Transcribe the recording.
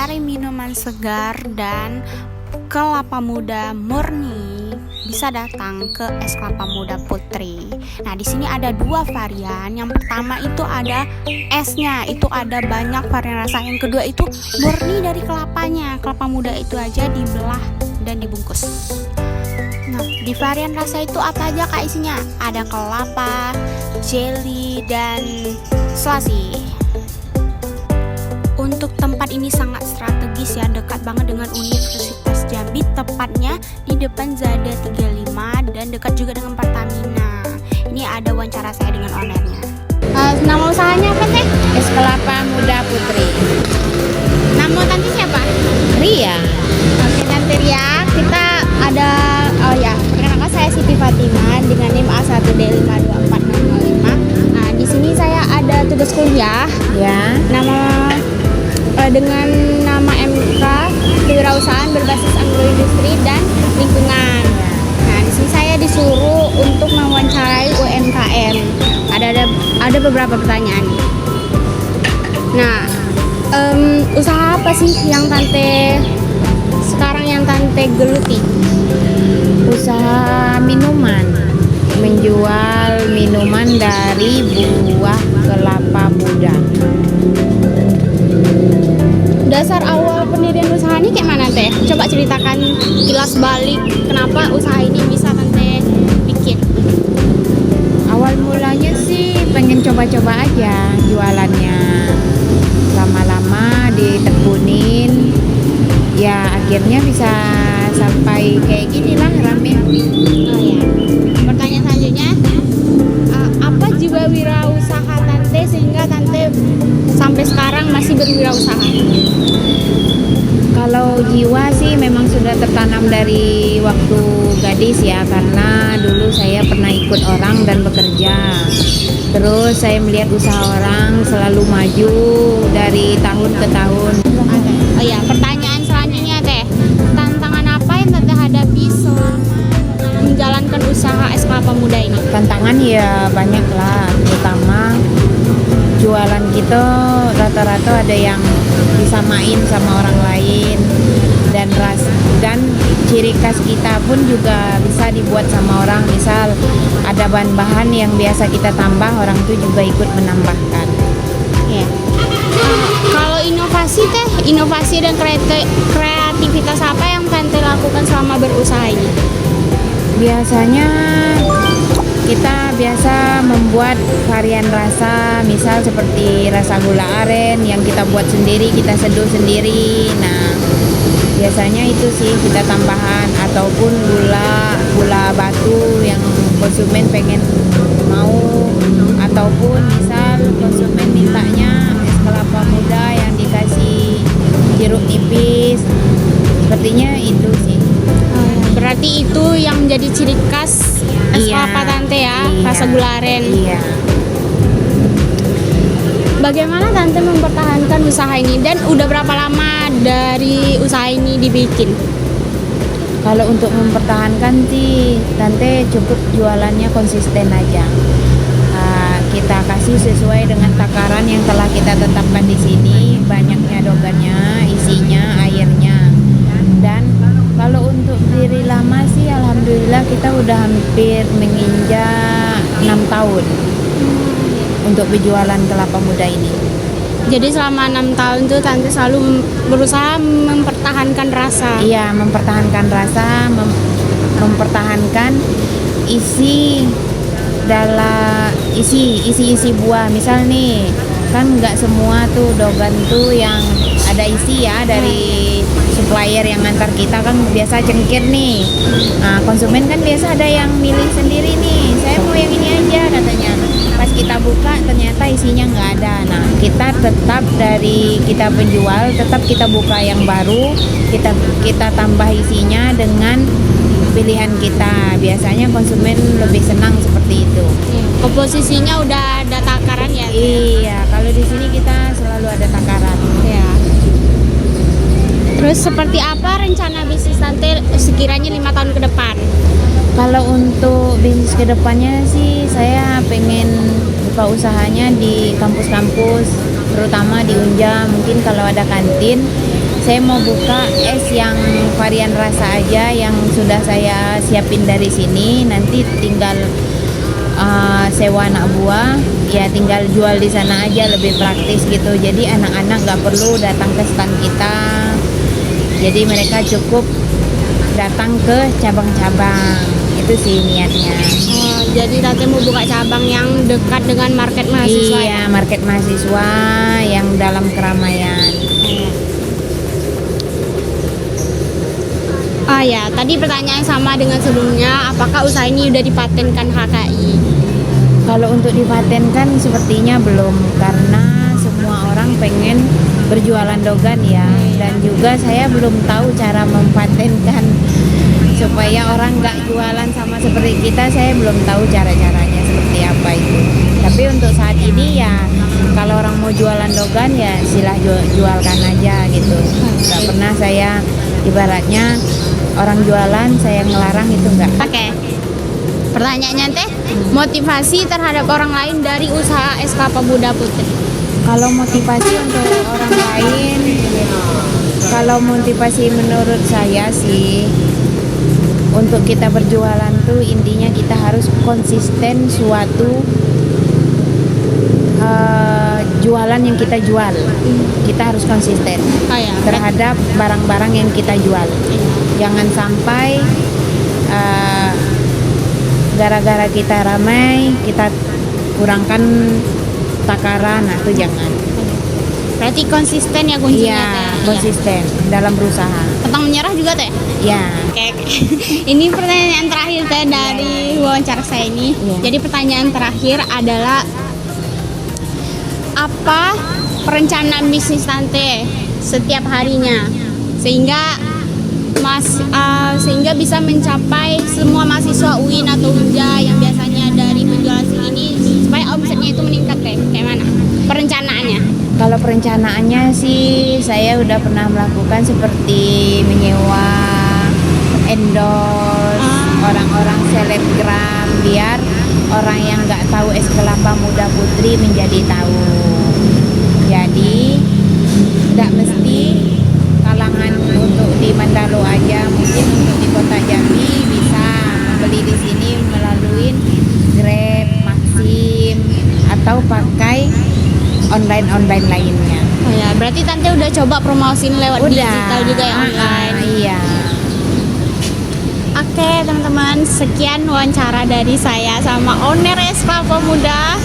mencari minuman segar dan kelapa muda murni, bisa datang ke Es Kelapa Muda Putri. Nah, di sini ada dua varian. Yang pertama itu ada esnya, itu ada banyak varian rasa. Yang kedua itu murni dari kelapanya, kelapa muda itu aja dibelah dan dibungkus. Nah, di varian rasa itu apa aja Kak isinya? Ada kelapa, jelly, dan selasi. Untuk tempat ini sangat strategis ya, dekat banget dengan Universitas Jambi, tepatnya di depan Zada 35 dan dekat juga dengan Pertamina. Ini ada wawancara saya dengan ownernya. Nama usahanya apa teh? Es Kelapa Muda Putri. Nama tante siapa? Ria. Oke tante Ria, kita ada, perkenalkan saya Siti Fatima dengan NIM A1D52405. Nah, di sini saya ada tugas kuliah. Ya. Dengan nama MK Kewirausahaan berbasis agroindustri dan lingkungan. Nah, di sini saya disuruh untuk mewawancarai UMKM. Ada beberapa pertanyaan. Nah, usaha apa sih yang tante geluti? Usaha minuman. Menjual minuman dari buah kelapa muda. Dasar awal pendirian usaha ini kayak mana teh? Coba ceritakan kilas balik kenapa usaha ini bisa tante bikin. Awal mulanya sih pengen coba-coba aja jualannya. Lama-lama ditekunin, ya akhirnya bisa sampai kayak gini lah rame. Oh ya. Pertanyaan selanjutnya, apa jiwa wirausaha tante sehingga tante sampai sekarang masih berwirausaha? Kalau jiwa sih memang sudah tertanam dari waktu gadis ya, karena dulu saya pernah ikut orang dan bekerja. Terus saya melihat usaha orang selalu maju dari tahun ke tahun. Oh ya, pertanyaan selanjutnya teh, tantangan apa yang tante hadapi selama menjalankan usaha Es Kelapa Muda ini? Tantangan ya banyak lah, terutama jualan kita rata-rata ada yang disamain sama orang lain, dan ciri khas kita pun juga bisa dibuat sama orang. Misal ada bahan-bahan yang biasa kita tambah, orang itu juga ikut menambahkan. Ya. Kalau inovasi dan kreativitas apa yang tante lakukan selama berusaha ini? Biasanya kita biasa membuat varian rasa, misal seperti rasa gula aren yang kita buat sendiri, kita seduh sendiri. Nah, biasanya itu sih kita tambahan, ataupun gula batu yang konsumen pengen mau, ataupun misal konsumen mintanya es kelapa muda yang dikasih jeruk nipis. Sepertinya itu sih. Berarti itu yang menjadi ciri khas es kelapa tante ya, rasa gula aren. Iya. Bagaimana tante mempertahankan usaha ini dan udah berapa lama dari usaha ini dibikin? Kalau untuk mempertahankan sih tante cukup jualannya konsisten aja. Kita kasih sesuai dengan takaran yang telah kita tetapkan di sini, banyaknya dogannya, isinya, airnya. Dan kalau untuk diri lama sih alhamdulillah kita udah hampir menginjak 6 tahun untuk berjualan kelapa muda ini. Jadi selama 6 tahun tuh tante selalu berusaha mempertahankan rasa. Iya, mempertahankan rasa, mempertahankan isi buah. Misal nih, kan nggak semua tuh dogan tuh yang ada isi ya dari supplier yang ngantar kita, kan biasa cengkir nih. Nah, konsumen kan biasa ada yang milih sendiri nih, saya mau yang ini aja katanya. Pas kita buka ternyata isinya nggak ada. Nah, kita tetap dari kita penjual tetap kita buka yang baru, kita tambah isinya dengan pilihan kita. Biasanya konsumen lebih senang seperti itu. Komposisinya udah ada takaran ya? Iya, kalau di sini kita selalu ada takaran. Ya. Terus seperti apa rencana bisnis tante sekiranya 5 tahun ke depan? Kalau untuk bisnis kedepannya sih saya pengen buka usahanya di kampus-kampus, terutama di Unja. Mungkin kalau ada kantin saya mau buka es yang varian rasa aja yang sudah saya siapin dari sini. Nanti tinggal sewa anak buah, ya tinggal jual di sana aja, lebih praktis gitu. Jadi anak-anak nggak perlu datang ke stand kita. Jadi mereka cukup datang ke cabang-cabang. Itu sih niatnya. Oh, jadi Tante mau buka cabang yang dekat dengan market mahasiswa. Iya, market mahasiswa yang dalam keramaian. Ah ya, tadi pertanyaan sama dengan sebelumnya, apakah usaha ini udah dipatenkan HKI? Kalau untuk dipatenkan sepertinya belum, karena semua orang pengen berjualan dogan ya. Dan juga saya belum tahu cara mempatenkan supaya orang nggak jualan sama seperti kita. Saya belum tahu cara-caranya seperti apa itu. Tapi untuk saat ini ya, kalau orang mau jualan dogan ya silah jualkan aja gitu. Nggak pernah saya ibaratnya orang jualan saya ngelarang, itu enggak. Oke. Pertanyaannya teh, motivasi terhadap orang lain dari usaha Es Kelapa Muda Putri. Kalau motivasi untuk orang lain, kalau motivasi menurut saya sih, untuk kita berjualan tuh intinya kita harus konsisten suatu jualan yang kita jual. Kita harus konsisten Oh ya, terhadap barang-barang yang kita jual. Jangan sampai gara-gara kita ramai kita kurangkan takaran, nah itu jangan. berarti konsisten ya kuncinya Iya, teh. konsisten dalam berusaha. Pantang menyerah juga teh. Ya, Oke. Ini pertanyaan terakhir teh dari wawancara saya ini. Iya. Jadi pertanyaan terakhir adalah apa perencanaan bisnis Tante setiap harinya sehingga sehingga bisa mencapai semua mahasiswa UIN atau UNJA yang biasanya dari penjualan ini supaya omsetnya itu meningkat teh. Kayak mana perencanaannya? kalau perencanaannya sih saya udah pernah melakukan seperti menyewa endorse orang-orang selebgram biar orang yang nggak tahu Es Kelapa Muda Putri menjadi tahu. Jadi nggak mesti kalangan untuk di Mandalo aja, mungkin untuk di Kota Jambi bisa membeli di sini melalui Grab, Maxim, atau pakai online lainnya. Oh ya, berarti Tante udah coba promosiin lewat digital juga ya online. Iya. Oke teman-teman, sekian wawancara dari saya sama owner Es Kelapa Muda.